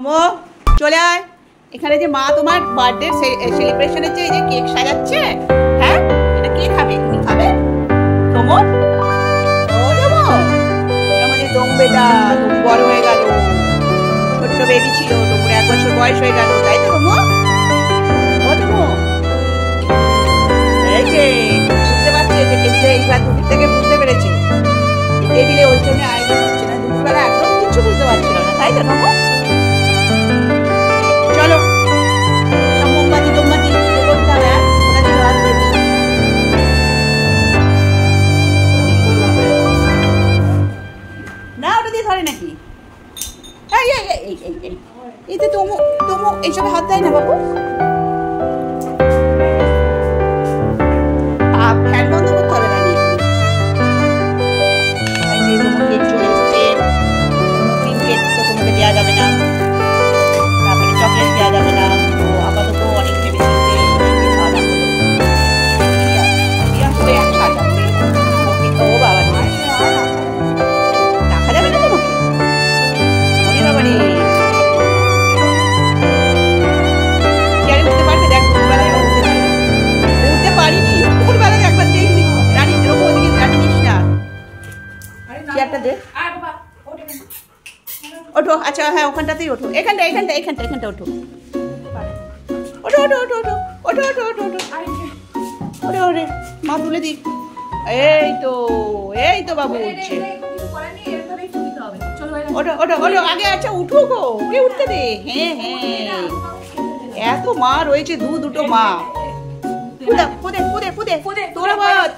মো চলে আয় এখানে যে মা তোমার বার্থডে সেলিব্রেশনের যে কেক সাজাচ্ছে। হ্যাঁ এটা কে খাবে? তুমি খাবে? তোমো ও তোমো আমাদের তোম বেটা তুমি বড় হয়ে গেল, ছোট্ট বেবি ছিল তোমরা 1 বছর বয়স হয়ে গেল, তাই তো তোমো? ও তোমো এই যে বুঝতে পারছি যে টেবিলে এইবার দুপুর থেকে বুঝতে পেরেছি টেবিলে ওর জন্য আয়োজন হচ্ছে না, দুপুরবেলা একদম কিছু বুঝতে পারছিল না, তাই তো তোমো? চলো সব মোমবাতি টোমবাতি করতে হবে। ওটা দিয়ে হাত ধরবি না, ওটা দিয়ে ধরে নাকি? এই এই এই এই এই এই তো তোমো তোমো এইসবে হাত দেয় না বাবু। ফ্যান বন্ধ করতে হবে না নিয়ে তোমার কেক চলে এসছে। ক্রিম কেক তো তোমাকে দেওয়া যাবে না, তারপরে চকলেট দেওয়া যাবে না, তো আপাতত অনেক ভেবেচিন্তে সাদা হলো এক সাদা। ও বাবা রাখা যাবে না তোমাকে? ওরে বাবা রে চেয়ারে উঠতে পারবে? দেখ দুপুরবেলায় উঠতে পারিনি, দুপুরবেলায় একবার দেখবি রানী এরকম ওদিকে রানী নিস না। চেয়ারটা দে ওঠো। আচ্ছা হ্যাঁ ওখানটাতেই ওঠো, এখানটা এখানটা এখানটা এখানটা ওঠো ওঠো ওঠো ওঠো ওঠো ওঠো ওঠো ওঠো ওঠো ওরে ওরে মা তুলে দিক। এই তো বাবু উঠছে। ওঠো ওঠো ওঠো আগে। আচ্ছা উঠো গো, ওকে উঠতে দে। হ্যাঁ হ্যাঁ এত মা রয়েছে, দুটো মা। পুদে পুদে পুদে পুদে পুদে তোরা বাদ।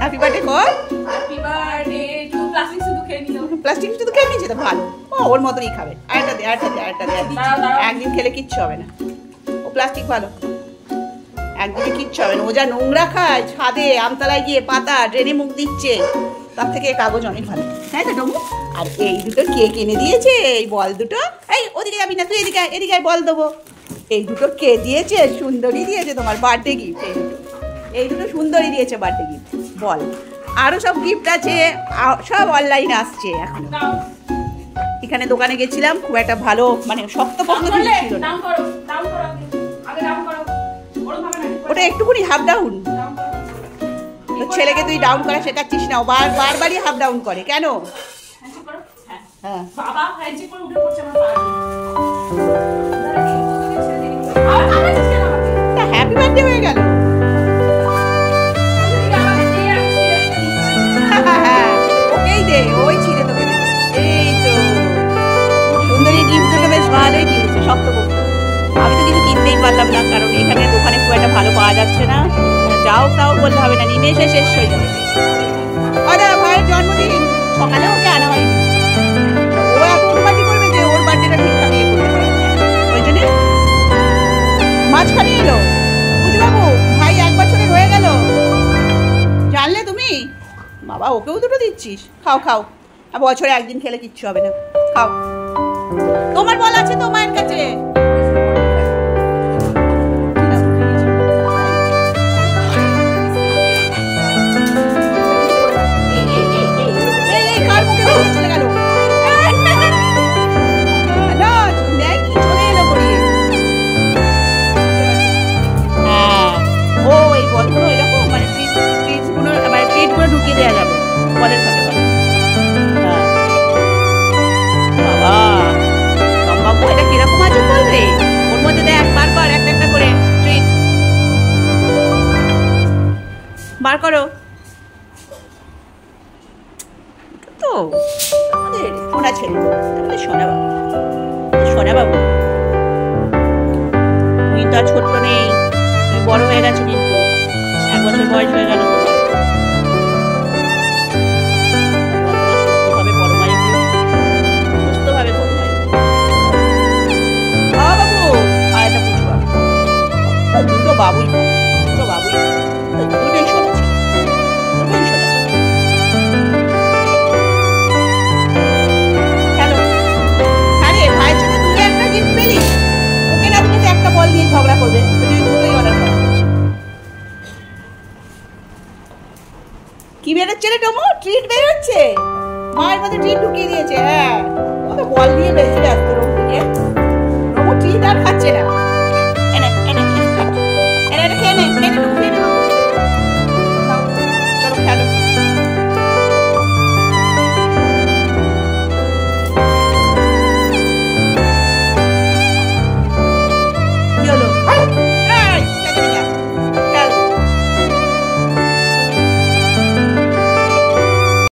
হ্যাপি বার্থডে কর। হ্যাপি বার্থডে টু প্লাস্টিক শুধু খেয়ে নিও। প্লাস্টিক শুধু খেয়ে নিয়েছে তো ভালো, ও ওর মতনই খাবে। আরেকটা দে আরেকটা দে আরেকটা দে। একদিন খেলে কিচ্ছু হবে না, ও প্লাস্টিক ভালো, একদিনে কিচ্ছু হবে না। ও যা নোংরা খায়, ছাদে আমতলায় গিয়ে পাতা ড্রেনে মুখ দিচ্ছে, তার থেকে কাগজ অনেক ভালো। হ্যাঁ তো ডমু। আর এই দুটো কে কিনে দিয়েছে? এই বল দুটো। এই ওদিকে যাবি না তুই, এদিকে এদিকে বল দেবো। এই দুটো কে দিয়েছে? সুন্দরী দিয়েছে তোমার বার্থডে গিফট। এই দুটো সুন্দরী দিয়েছে বার্থডে গিফট বল। আরো সব গিফট আছে, সব অনলাইনে আসছে এখন। এখানে দোকানে গেছিলাম, খুব একটা ভালো মানে শক্তপোক্ত কিছু ছিল না। ওটা একটুখানি হাফ ডাউন। ছেলেকে তুই ডাউন করা শেখাচ্ছিস না, ও বারবারই হাফ ডাউন করে কেন? হ্যাঁ হ্যাপি বার্থডে হয়ে গেল। ওকেই দে, ওই ছিঁড়ে তোকে দে। এই তো সুন্দরী গিফটগুলো বেশ ভালোই কিনেছে, শক্তপোক্ত। আমি তো কিছু কিনতেই পারলাম না, কারণ এখানে দোকানে খুব একটা ভালো পাওয়া যাচ্ছে না। যাও তাও বললে হবে না, নিমেষে শেষ হয়ে যাবে। আরে ভাইয়ের জন্মদিন, সকালে ওকে আনা হয়নি। ও এত উন্নতি করবে যে ওর বার্থডেটা ঠিকঠাক ইয়ে করতে পারে, ওই জন্য মাঝখানে এলো। বুঝবাবু ভাই 1 বছরের হয়ে গেল, জানলে তুমি? বাবা ওকেও দুটো দিচ্ছিস, খাও খাও। আর বছরে একদিন খেলে কিচ্ছু হবে না, খাও। তোমার বল আছে তো মায়ের কাছে? চলে গেল চলে এলো করিয়ে। হ্যাঁ ও এই বলগুলো এরকম মানে ট্রিটগুলো ঢুকিয়ে দেওয়া যাবে বলের সাথে। বাবা বাবু এটা কিরকম আছে বলবে? ওর মধ্যে দেখ বার কর একটা একটা করে ট্রিট বার করো। তো আমাদের সোনা ছেলে, আমাদের সোনা বাবু, সোনা বাবু তুই তো আর ছোট্ট নেই, তুই বড় হয়ে গেছে, কিন্তু 1 বছর বয়স হয়ে গেল। সুস্থভাবে বড় মাই, সুস্থভাবে বড় মাই। বাবু আয়টা পুচবা দুটো বাবুই, দুটো বাবুই, দুটোই সোনা ছিল, দুটোই সোনা ছিল। ঝগড়া করবে, দুটোই অর্ডার করা হচ্ছে। কি বেরোচ্ছে রে টমো? ট্রিট বেরোচ্ছে। মায়ের মধ্যে ট্রিট ঢুকিয়ে দিয়েছে। হ্যাঁ, ও তো বল দিয়ে বেশি ব্যস্ত। রঘু ট্রিট আর খাচ্ছে না।